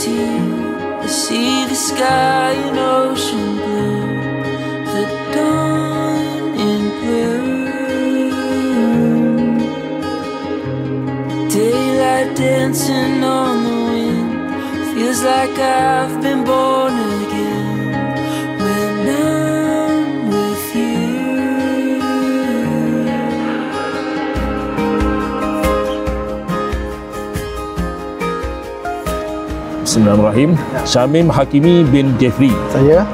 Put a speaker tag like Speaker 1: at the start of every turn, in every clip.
Speaker 1: you to see the sky in ocean blue, the dawn in bloom, daylight dancing on the wind, feels like I've been born again when I'm with you.
Speaker 2: Bismillahirrahmanirrahim. Syamim Hakimi bin Jeffrey.
Speaker 3: Saya.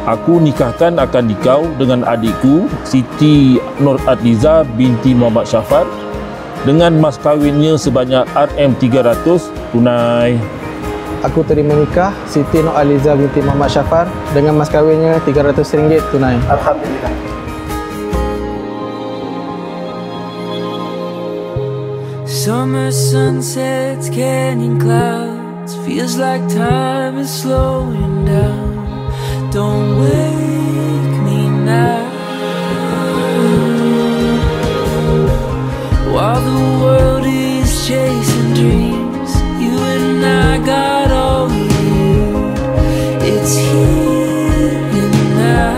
Speaker 2: Aku nikahkan akan dikau dengan adikku Siti Nur Adliza binti Muhammad Syafar dengan mas kahwinnya sebanyak RM300 tunai.
Speaker 3: Aku terima nikah Siti Nur Adliza binti Muhammad Syafar dengan mas kahwinnya RM300 tunai. Alhamdulillah.
Speaker 1: Summer sunsets, canyon clouds, feels like time is slowing down. Don't wake me now. While the world is chasing dreams, you and I got all we need. It's here and now.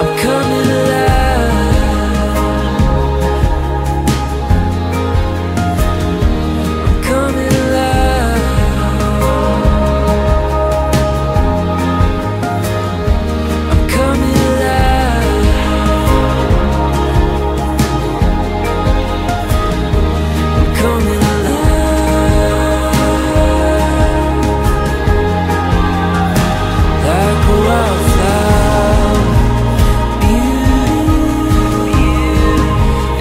Speaker 1: I'm coming alive. I'm coming alive. I'm coming alive. I'm coming alive. Like a wildflower, beauty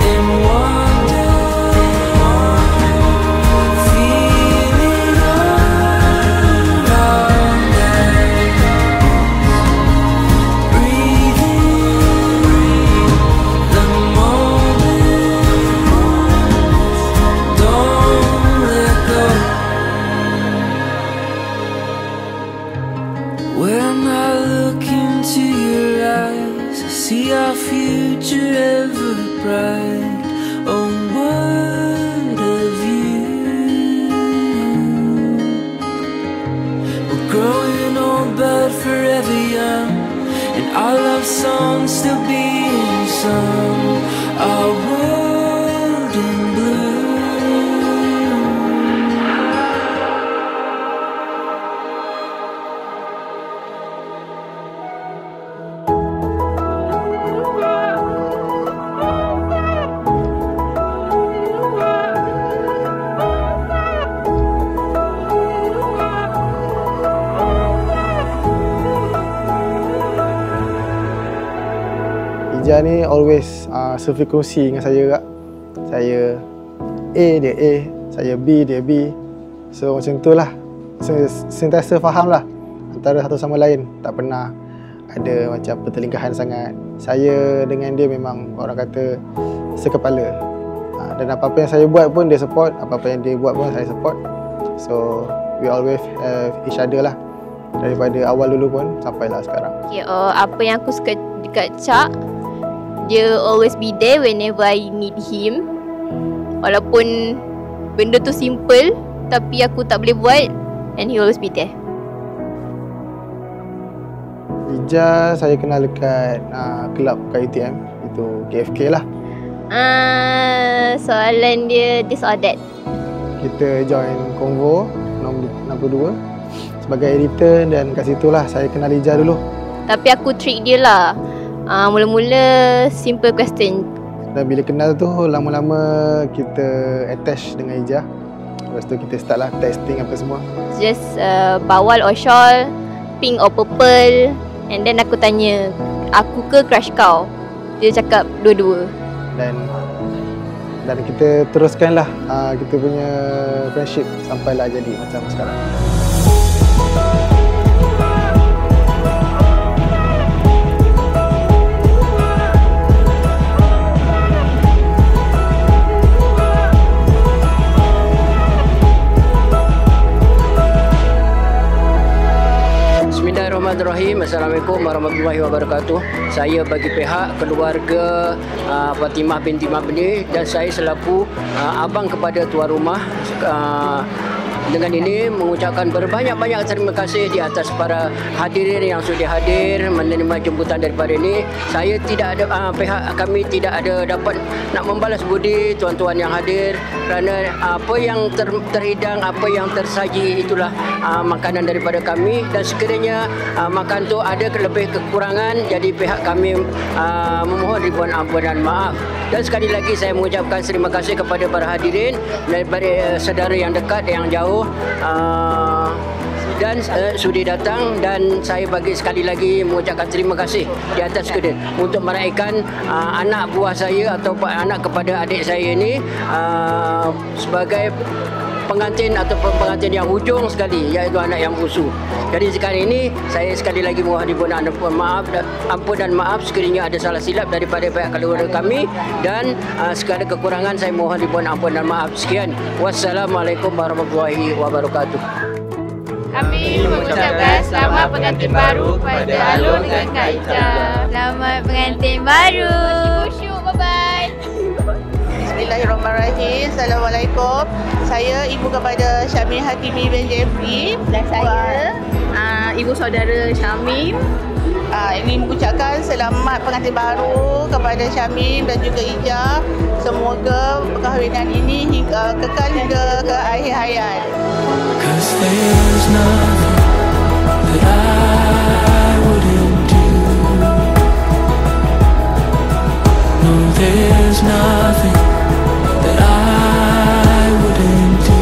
Speaker 1: and wonder, feeling all around us, breathing the moment, don't let go. When I look into your eyes, I see our future ever bright. Oh, what a view. We're growing old but forever young, and our love songs still being sung. Our world in blue.
Speaker 3: Ija ni always sefrekuensi dengan saya kak. Saya A, dia A. Saya B, dia B. So macam tu lah. Sentiasa faham lah antara satu sama lain. Tak pernah ada macam pertelingkahan sangat. Saya dengan dia memang orang kata sekepala. Dan apa-apa yang saya buat pun dia support. Apa-apa yang dia buat pun saya support. So we always have each other lah. Daripada awal dulu pun sampailah sekarang.
Speaker 4: Okay, apa yang aku suka dekat Chak, dia always be there whenever I need him. Walaupun benda tu simple, tapi aku tak boleh buat, and he always be there.
Speaker 3: Ija saya kenal dekat kelab KUTM, itu KFK lah.
Speaker 4: Soalan dia this or that.
Speaker 3: Kita join Convo nombor 62 sebagai editor, dan kat situlah saya kenal Ija dulu.
Speaker 4: Tapi aku trick dia lah. Mula-mula simple question.
Speaker 3: Dan bila kenal tu, lama-lama kita attach dengan Ija. Lepas tu kita start lah testing apa semua.
Speaker 4: Just bawal or shawl, pink or purple. And then aku tanya, aku ke crush kau? Dia cakap dua-dua.
Speaker 3: Dan kita teruskan lah kita punya friendship sampailah jadi macam sekarang.
Speaker 5: Bismillahirrahmanirrahim. Assalamualaikum warahmatullahi wabarakatuh. Saya bagi pihak keluarga Fatimah binti Mabni dan saya selaku abang kepada tuan rumah, dengan ini mengucapkan berbanyak-banyak terima kasih di atas para hadirin yang sudah hadir menerima jemputan daripada ini. Saya tidak ada, pihak kami tidak ada dapat nak membalas budi tuan-tuan yang hadir kerana apa yang terhidang, apa yang tersaji itulah makanan daripada kami, dan sekiranya makan tu ada lebih kekurangan, jadi pihak kami memohon ribuan ampun dan maaf. Dan sekali lagi saya mengucapkan terima kasih kepada para hadirin daripada saudara yang dekat, yang jauh, dan sudi datang, dan saya bagi sekali lagi mengucapkan terima kasih di atas kedai untuk meraihkan anak buah saya atau anak kepada adik saya ini sebagai pengantin atau pengantin yang hujung sekali, iaitu anak yang usu. Jadi sekarang ini saya sekali lagi mohon ribuan ampun dan maaf sekiranya ada salah silap daripada pihak keluarga kami, dan segala kekurangan saya mohon ribuan ampun dan maaf. Sekian. Wassalamualaikum warahmatullahi wabarakatuh.
Speaker 4: Kami mengucapkan selamat pengantin baru pada Alun dengan Kak Ica. Selamat pengantin baru. Bye-bye.
Speaker 6: Bismillahirrahmanirrahim. Assalamualaikum. Saya ibu kepada Syamim Hakimi bin Jeffrey, dan saya ibu saudara Syamim. Ini mengucapkan selamat pengantin baru kepada Syamim dan juga Ija. Semoga perkahwinan ini kekal hingga ke akhir hayat.
Speaker 1: 'Cause there's nothing that I wouldn't do. No, there's nothing that I wouldn't do.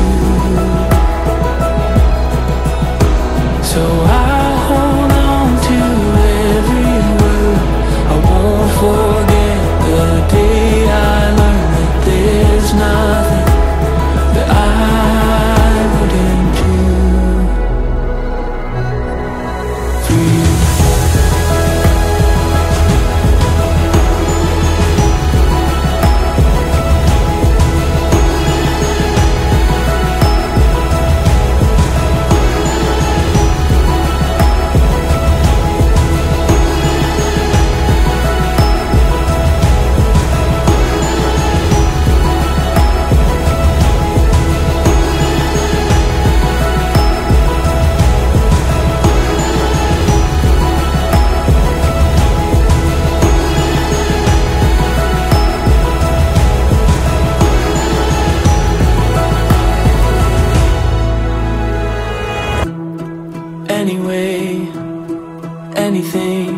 Speaker 1: So I'll hold on to every word. I won't forget the day I learned that there's nothing that I wouldn't do for you. Anyway, anything,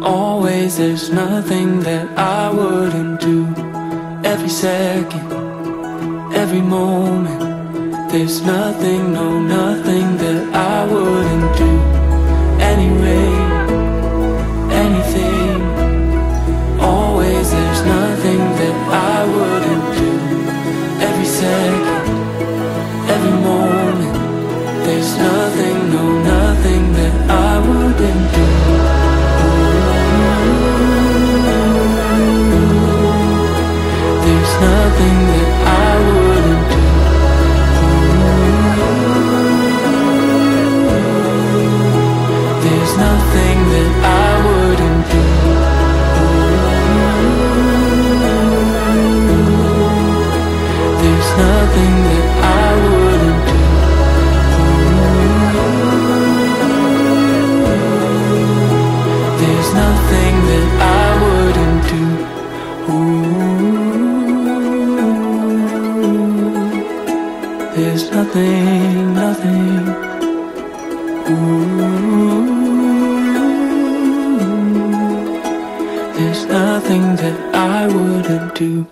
Speaker 1: always, there's nothing that I wouldn't do. Every second, every moment, there's nothing, no, nothing that I wouldn't do. Anyway, anything, always, there's nothing that I wouldn't do. Every second, every moment, there's nothing, no, nothing that I wouldn't do. There's nothing that I wouldn't do. There's nothing that I wouldn't do. There's nothing that I wouldn't do. There's nothing that I wouldn't do. There's nothing, nothing. There's nothing that I wouldn't do.